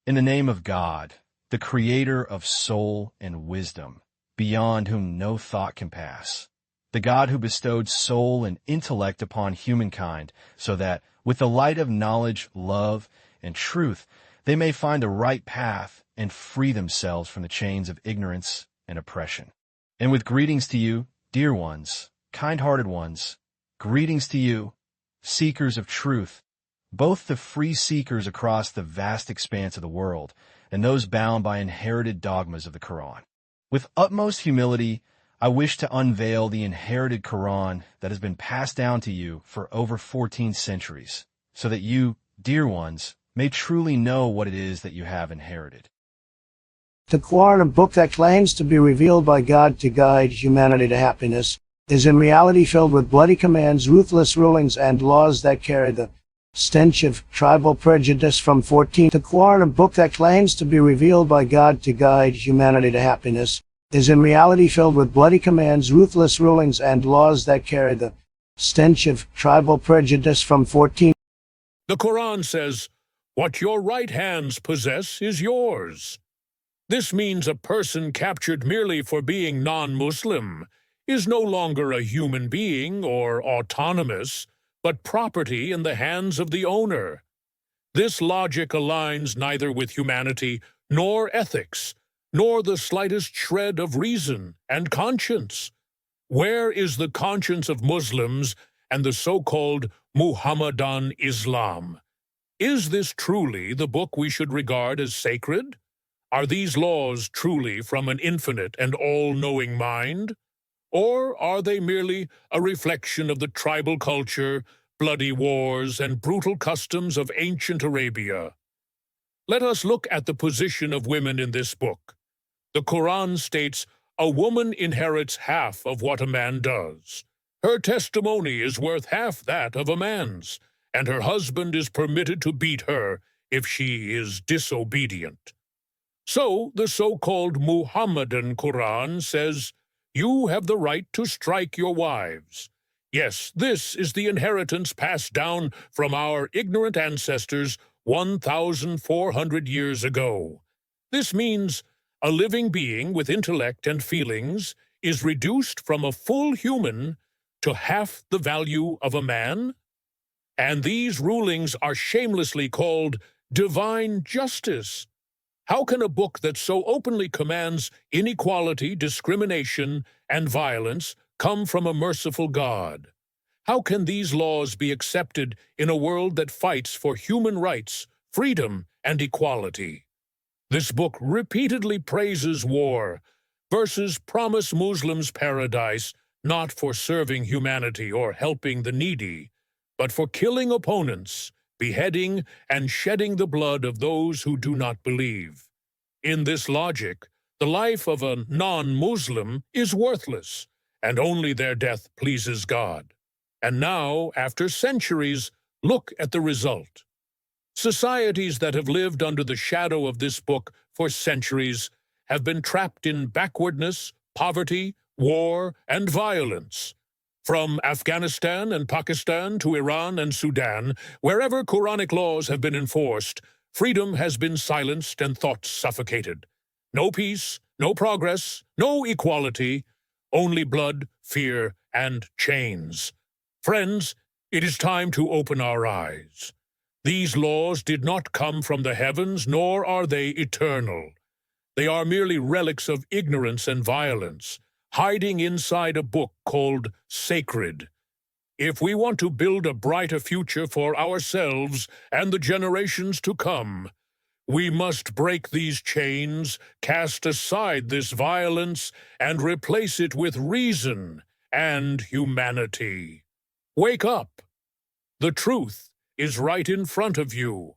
In the name of God, the creator of soul and wisdom, beyond whom no thought can pass, the God who bestowed soul and intellect upon humankind so that, with the light of knowledge, love, and truth, they may find the right path and free themselves from the chains of ignorance and oppression. And with greetings to you, dear ones, kind-hearted ones, greetings to you, seekers of truth, both the free seekers across the vast expanse of the world and those bound by inherited dogmas of the Quran. With utmost humility, I wish to unveil the inherited Quran that has been passed down to you for over 14 centuries, so that you, dear ones, may truly know what it is that you have inherited. The Quran, a book that claims to be revealed by God to guide humanity to happiness, is in reality filled with bloody commands, ruthless rulings, and laws that carry the stench of tribal prejudice from 14. The Quranic, a book that claims to be revealed by God to guide humanity to happiness, is in reality filled with bloody commands, ruthless rulings, and laws that carry the stench of tribal prejudice from 14. The Quran says, "What your right hands possess is yours." This means a person captured merely for being non-Muslim is no longer a human being or autonomous, but property in the hands of the owner. This logic aligns neither with humanity nor ethics, nor the slightest shred of reason and conscience. Where is the conscience of Muslims and the so-called Muhammadan Islam? Is this truly the book we should regard as sacred? Are these laws truly from an infinite and all-knowing mind? Or are they merely a reflection of the tribal culture, bloody wars, and brutal customs of ancient Arabia? Let us look at the position of women in this book. The Quran states, "A woman inherits half of what a man does. Her testimony is worth half that of a man's, and her husband is permitted to beat her if she is disobedient." So, the so-called Muhammadan Quran says, "You have the right to strike your wives." Yes, this is the inheritance passed down from our ignorant ancestors 1,400 years ago. This means a living being with intellect and feelings is reduced from a full human to half the value of a man? And these rulings are shamelessly called divine justice. How can a book that so openly commands inequality, discrimination, and violence come from a merciful God? How can these laws be accepted in a world that fights for human rights, freedom, and equality? This book repeatedly praises war, verses promise Muslims paradise not for serving humanity or helping the needy, but for killing opponents, beheading and shedding the blood of those who do not believe. In this logic, the life of a non-Muslim is worthless, and only their death pleases God. And now, after centuries, look at the result. Societies that have lived under the shadow of this book for centuries have been trapped in backwardness, poverty, war, and violence. From Afghanistan and Pakistan to Iran and Sudan, wherever Quranic laws have been enforced, freedom has been silenced and thoughts suffocated. No peace, no progress, no equality, only blood, fear, and chains. Friends, it is time to open our eyes. These laws did not come from the heavens, nor are they eternal. They are merely relics of ignorance and violence, hiding inside a book called sacred. If we want to build a brighter future for ourselves and the generations to come, we must break these chains, cast aside this violence, and replace it with reason and humanity. Wake up! The truth is right in front of you.